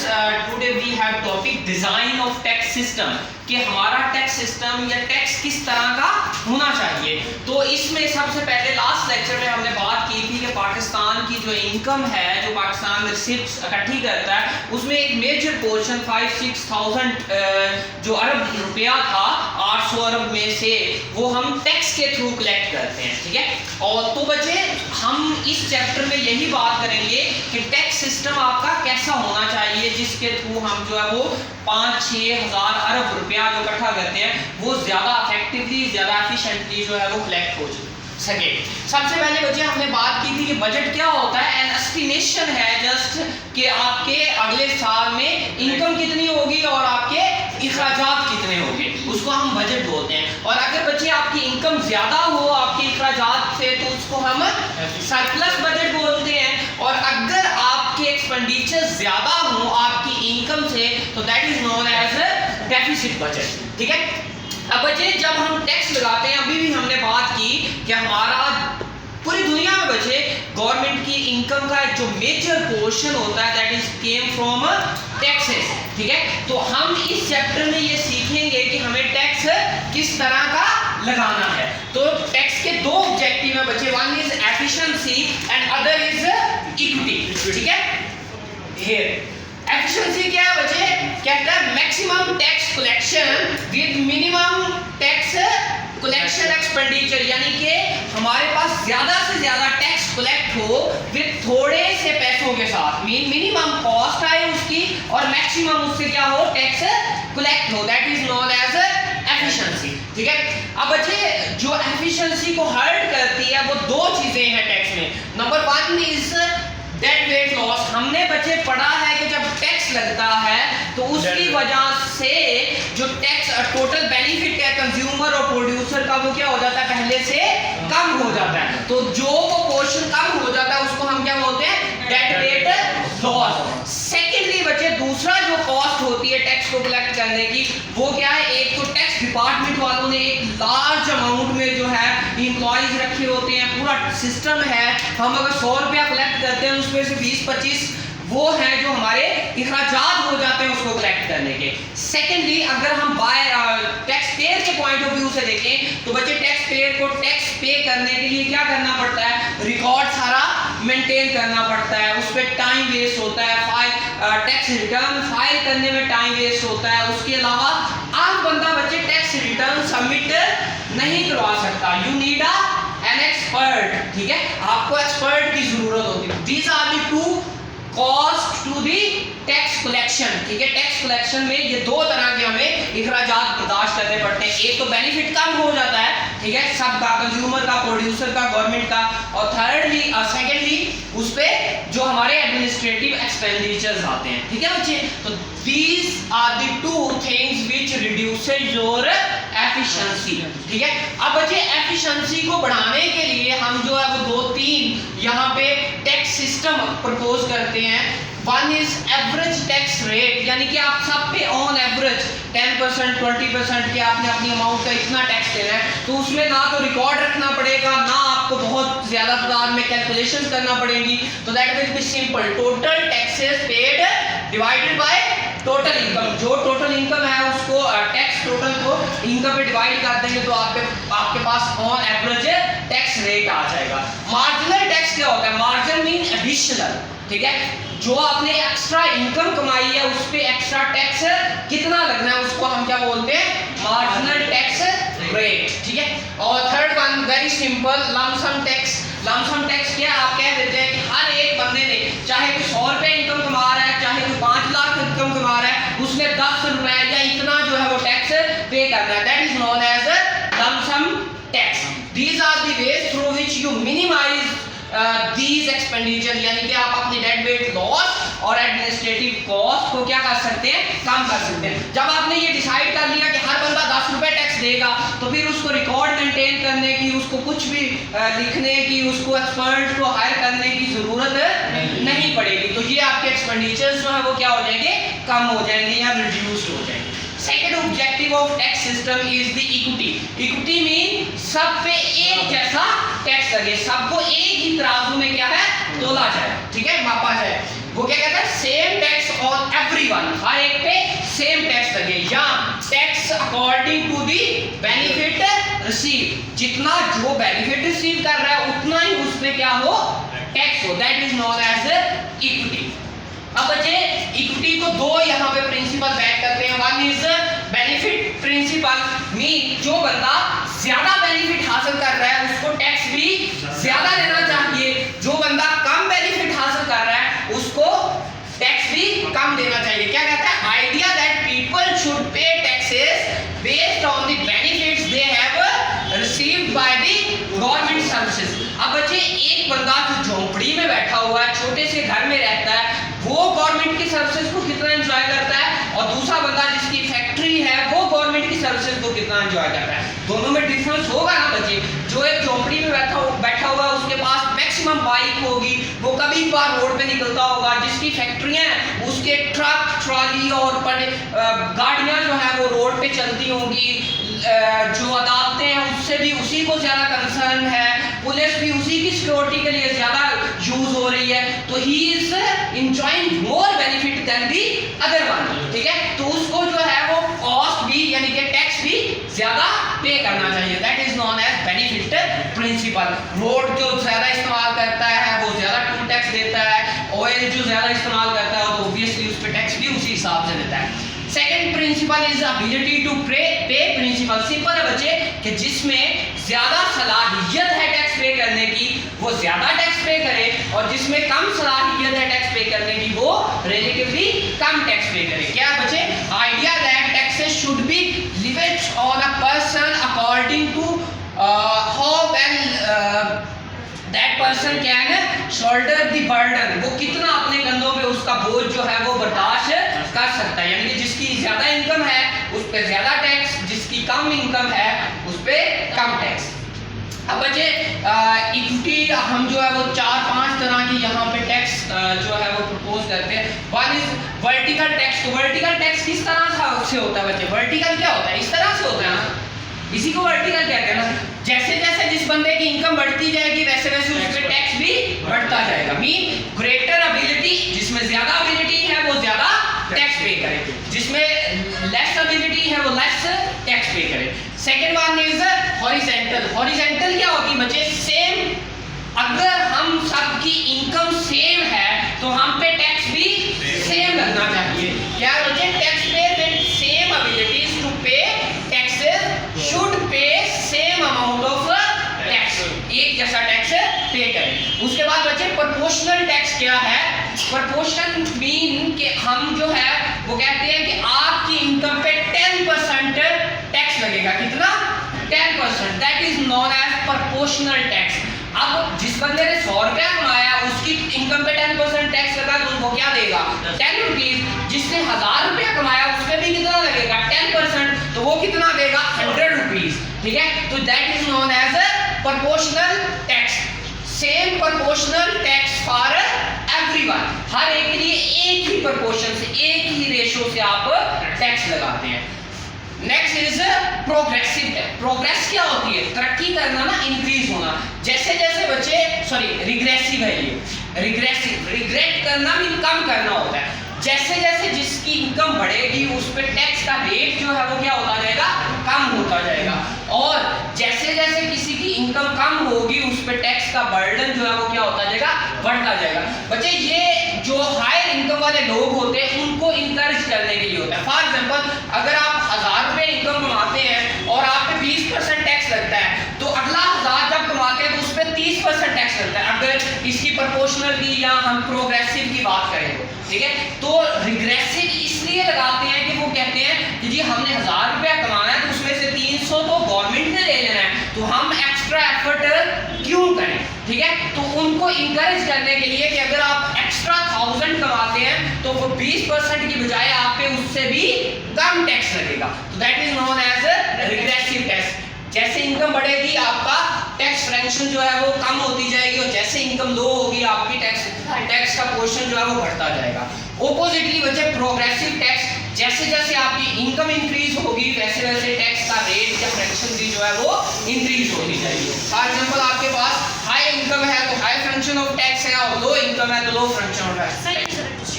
Today we have topic design of tax system, कि हमारा tax system या tax किस तरह का होना चाहिए। तो इसमें सबसे पहले लास्ट लेक्चर में हमने बात की थी कि पाकिस्तान की जो इनकम है, जो पाकिस्तान रिसिप्ट्स इकट्ठी करता है, उसमें एक मेजर पोर्शन 5-6,000 जो अरब रुपया था, 800 अरब में से वो हम टैक्स के थ्रू कलेक्ट करते हैं, ठीक है। और तो बच्चे हम इस चैप्टर में यही बात करेंगे कि टैक्स सिस्टम आपका कैसा होना चाहिए, जिसके थ्रू हम जो है वो 5-6 हज़ार अरब रुपया जो इकट्ठा करते हैं वो ज़्यादा इफेक्टिवली, ज़्यादा एफिशिएंटली जो है वो कलेक्ट हो सके। सबसे पहले बच्चे हमने बात की थी कि बजट क्या होता है। एन एस्टिमेशन है जस्ट कि आपके अगले साल में इनकम कितनी होगी और आपके इखराजात कितने होंगे, उसको हम बजट बोलते हैं। और अगर बच्चे आपकी इनकम ज़्यादा हो आपके इखराजात से तो उसको हम सरप्लस बजट बोलते हैं। और अगर आपके एक्सपेंडिचर ज़्यादा हो आपकी इनकम से तो that is known as deficit budget, ठीक है। अब बच्चे जब हम टैक्स लगाते हैं, अभी भी हमने बात की कि हमारा पूरी दुनिया में बच्चे गवर्नमेंट की इनकम का जो मेजर पोर्शन होता है that is came from taxes, ठीक है। तो हम इस चैप्टर में ये सीखेंगे कि हमें टैक्स किस तरह का लगाना है। तो टैक्स के दो ऑब्जेक्टिव है बच्चे, one is efficiency and other is equity, ठीक है। हियर एफिशिएंसी क्या है बच्चे, कहता है maximum tax collection with minimum tax collection expenditure, यानी कि हमारे पास ज्यादा से ज्यादा टैक्स कलेक्ट हो विद थोड़े से पैसों के साथ, मिनिमम कॉस्ट आए उसकी और मैक्सिमम उससे क्या हो टैक्स कलेक्ट हो, that is known as efficiency, ठीक है। अब बच्चे जो एफिशिएंसी को हर्ट करती है वो दो चीजें हैं टैक्स में। Number 1 is dead weight loss. हमने बच्चे पढ़ा है कि जब टैक्स लगता है तो उसकी वजह से जो टैक्स टोटल बेनिफिट है कंज्यूमर और प्रोड्यूसर का वो क्या हो जाता है, पहले से कम हो जाता है। तो जो वो पोर्शन कम हो जाता है उसको हम क्या बोलते हैं, डेड वेट लॉस। सेकेंडली बच्चे दूसरा जो कॉस्ट होती है टैक्स को कलेक्ट करने की वो क्या है, एक तो टैक्स डिपार्टमेंट वालों ने एक लार्ज अमाउंट में जो है एम्प्लॉइज रखे होते हैं, पूरा सिस्टम है। हम अगर 100 रुपया कलेक्ट करते हैं उसमें से 20-25 वो हैं जो हमारे इखराजात हो जाते हैं उसको कलेक्ट करने के। सेकेंडली अगर हम बाय टैक्स पेयर के पॉइंट ऑफ व्यू से देखें तो बच्चे टैक्स पेयर को टैक्स पे करने के लिए क्या करना पड़ता है, रिकॉर्ड सारा मेंटेन करना पड़ता है, उस पर टाइम वेस्ट होता है, टैक्स रिटर्न फाइल करने में टाइम वेस्ट होता है। उसके अलावा आम बंदा बच्चे टैक्स रिटर्न सबमिट नहीं करवा सकता, यू नीड एन एक्सपर्ट, ठीक है। आपको एक्सपर्ट की जरूरत होती है। These are the two cost to the tax collection, ठीक है। टैक्स कलेक्शन में ये दो तरह के हमें इखराजात बर्दाश्त करने पड़ते हैं। एक तो बेनिफिट कम हो जाता है, ठीक है, सबका, कंज्यूमर का, प्रोड्यूसर का, गवर्नमेंट का। और थर्डली सेकेंडली उस पे जो हमारे एडमिनिस्ट्रेटिव एक्सपेंडिचर्स आते हैं, ठीक है बच्चे। तो these are the two things which reduces your efficiency, ठीक है। अब बच्चे एफिशिएंसी को बढ़ाने के लिए हम जो है वो 2-3 यहाँ पे टैक्स सिस्टम प्रपोज करते हैं। One is average tax rate, यानी कि आप सब पे ऑन एवरेज 10% 20% के आपने अपनी अमाउंट का इतना टैक्स देना है, तो उसमें ना तो रिकॉर्ड रखना पड़ेगा ना आपको बहुत ज्यादा तादाद में कैलकुलेशन करना पड़ेगी। तो that will be simple, total taxes paid divided by total income. जो टोटल इनकम है उसको टैक्स टोटल को इनकम पे डिवाइड कर देंगे तो आपके पास ऑन एवरेज टैक्स रेट आ जाएगा। मार्जिनल टैक्स क्या होता है, मार्जिन मीन एडिशनल, ठीक है। जो आपने एक्स्ट्रा इनकम कमाई है उस पे एक्स्ट्रा टैक्स कितना लगना है उसको हम क्या बोलते हैं, मार्जिनल टैक्स रेट, ठीक है। और third one very simple, lump sum tax. Lump sum tax क्या, आप कह देते हैं कि हर एक बंदे ने चाहे कोई 100 रुपये इनकम कमा रहा है, चाहे कोई 5 लाख इनकम कमा रहा है, उसने 10 रुपए या इतना जो है वो टैक्स पे करना है, that is known as lump sum tax. These are the ways through which you minimise these expenditure, यानी कि आप अपनी डेड वेट लॉस और एडमिनिस्ट्रेटिव कॉस्ट को क्या कर सकते हैं, कम कर सकते हैं। जब आपने ये डिसाइड कर लिया कि हर बंदा 10 रुपए टैक्स देगा तो फिर उसको रिकॉर्ड मेंटेन करने की, उसको कुछ भी लिखने की, उसको एक्सपर्ट को हायर करने की जरूरत नहीं पड़ेगी। तो ये आपके एक्सपेंडिचर्स जो है वो क्या हो जाएंगे, कम हो जाएंगे या रिड्यूस हो जाएंगे। Second objective of tax system is the equity. Equity mean सब पे एक जैसा टैक्स लगे, सबको एक ही तराजू में क्या है, तोला जाए, ठीक है, मापा जाए। वो क्या कहता है, same tax on every everyone, हर एक पे सेम टैक्स लगे, या tax according to the benefit receive, जितना जो बेनिफिट रिसीव कर रहा है उतना ही उस पे क्या हो, टैक्स हो, that is known as equity. अब बच्चे इक्विटी को दो यहाँ पे प्रिंसिपल बैक करते हैं, one is benefit principle, mean जो बंदा ज्यादा बेनिफिट हासिल कर रहा है उसको टैक्स भी ज्यादा देना चाहिए, जो बंदा कम बेनिफिट हासिल कर रहा है उसको टैक्स भी कम देना चाहिए। क्या कहता है, idea that people should pay taxes based on the benefits they have received by the government services. अब बच्चे एक बंदा जो झोंपड़ी में बैठा हुआ है, छोटे से घर में रहता है, वो गवर्नमेंट की सर्विसेज को कितना एंजॉय करता है, और दूसरा बंदा जिसकी फैक्ट्री है वो गवर्नमेंट की सर्विसेज को कितना एंजॉय करता है, दोनों में डिफरेंस होगा ना बच्चे। जो एक झोंपड़ी में बैठा हुआ है उसके पास मैक्सिमम बाइक होगी, वो कभी कभार रोड पे निकलता होगा, जिसकी फैक्ट्रियां हैं उसके ट्रक ट्रॉली और गाड़ियां जो है वो रोड पे चलती होंगी, जो अदालतें हैं उससे भी उसी को ज्यादा कंसर्न है, पुलिस भी उसी की सिक्योरिटी के लिए ज्यादा यूज हो रही है, तो he is enjoying more benefit than the other one, ठीक है। तो उसको जो है वो कॉस्ट भी यानी कि टैक्स भी ज्यादा पे करना चाहिए, that is known as benefit principle. Road जो ज्यादा इस्तेमाल करता है वो ज्यादा टोल टैक्स देता है, ऑयल जो ज्यादा इस्तेमाल करता है तो ऑब्वियसली उस पर टैक्स भी उसी हिसाब से देता है। Second principle is ability to pay principle, simple है बच्चे कि जिसमें ज्यादा सलाहियत है टैक्स पे करने की वो ज्यादा टैक्स पे करे, और जिसमें कम सलाहियत है टैक्स पे करने की वो रिलेटिवली कम टैक्स पे करे। क्या बच्चे, idea that taxes should be limited on a person according to how well that person can shoulder the burden, वो कितना अपने कंधों पे उसका बोझ जो है वो बर्दाश्त कर सकता है, यानी कि जिसकी ज्यादा इनकम है उस पे ज्यादा टैक्स, जिसकी कम इनकम है उस पे कम टैक्स। अब बच्चे इक्विटी हम जो है वो 4-5 तरह की यहाँ पे टैक्स जो है वो प्रपोज करते हैं। One is vertical tax. तो वर्टिकल टैक्स किस तरह से होता है बच्चे, वर्टिकल क्या होता है, इस तरह से होता है ना, इसी को वर्टिकल कहते हैं ना। जैसे जैसे जिस बंदे की इनकम बढ़ती जाएगी वैसे वैसे उस पे टैक्स भी बढ़ता जाएगा, मीन ग्रेटर एबिलिटी, जिसमें ज्यादा एबिलिटी है वो ज्यादा टैक्स पे करे, जिसमें लेस एबिलिटी है वो लेस टैक्स पे करे। Second one is horizontal. Horizontal क्या होती है बच्चे, सेम, अगर हम सबकी इनकम सेम है तो हम पे टैक्स भी सेम लगना चाहिए। क्या बच्चे, टैक्स पे विद सेम एबिलिटीज टू पे taxes should pay same amount of tax, एक जैसा टैक्स पे करें। उसके बाद बच्चे प्रोपोर्शनल टैक्स क्या है, प्रोपोर्शनल मीन कि हम जो है वो कहते हैं कि आपकी इनकम पे 10% टैक्स लगेगा, कितना, 10%, that is known as proportional tax. अब जिस बंदे ने 100 रुपया कमाया उसकी इनकम पे 10% टैक्स लगा तो उसको क्या देगा, 10 रुपीज। जिसने 1000 रुपया कमाया उस पे भी कितना लगेगा, 10%, तो वो कितना देगा, 100 रुपीज, ठीक है। तो that is known as proportional tax. Same proportional tax for everyone, हर एक के लिए एक ही प्रोपोर्शन से, एक ही रेशो से आप टैक्स लगाते हैं। Next is progressive tax. Progress क्या होती है, तरक्की करना ना, इंक्रीज होना। जैसे जैसे बच्चे, सॉरी रिग्रेसिव है ये, रिग्रेसिव, रिग्रेट करना भी कम करना होता है। जैसे जैसे जिसकी इनकम बढ़ेगी उस पर टैक्स का रेट जो है वो क्या होता जाएगा, कम होता जाएगा, और जैसे जैसे किसी की इनकम कम होगी उस पर टैक्स का बर्डन जो है वो क्या होता जाएगा, बढ़ता जाएगा। बच्चे ये जो हायर इनकम वाले लोग होते हैं उनको इंकरेज करने के लिए होता है। फॉर एग्जांपल, अगर आप 1000 रुपये इनकम कमाते हैं और आप पे 20% टैक्स लगता है, तो अगला 1000 जब कमाते हैं तो उस पर 30% टैक्स लगता है, अगर इसकी प्रोपोर्शनल की या हम प्रोग्रेसिव की बात करें तो, ठीक है। तो रिग्रेसिव इसलिए लगाते हैं कि वो कहते हैं कि जी हमने 1000 रुपया कमाना है तो उसमें से 300 तो गवर्नमेंट ने ले लेना है, तो हम एक्स्ट्रा एफर्ट क्यों करें, ठीक है। तो उनको इंकरेज करने के लिए कि अगर आप एक्स्ट्रा 1000 कमाते हैं तो वो 20% की बजाय आप पे उससे भी कम टैक्स लगेगा, तो that is known as regressive tax. जैसे इनकम बढ़ेगी आपका टैक्स फ्रैक्शन जो है वो कम होती जाएगी, और जैसे इनकम लो होगी आपकी टैक्स का पोर्शन जो है वो बढ़ता जाएगा। ओपोजिटली बच्चे प्रोग्रेसिव टैक्स, जैसे जैसे आपकी इनकम इंक्रीज होगी वैसे वैसे टैक्स का रेट या फ्रैक्शन भी जो है वो इंक्रीज होती जाएगी। फॉर एग्जांपल, आपके पास हाई इनकम है तो हाई फ्रैक्शन ऑफ टैक्स है, और लो इनकम है तो लो फ्रैक्शन ऑफ टैक्स।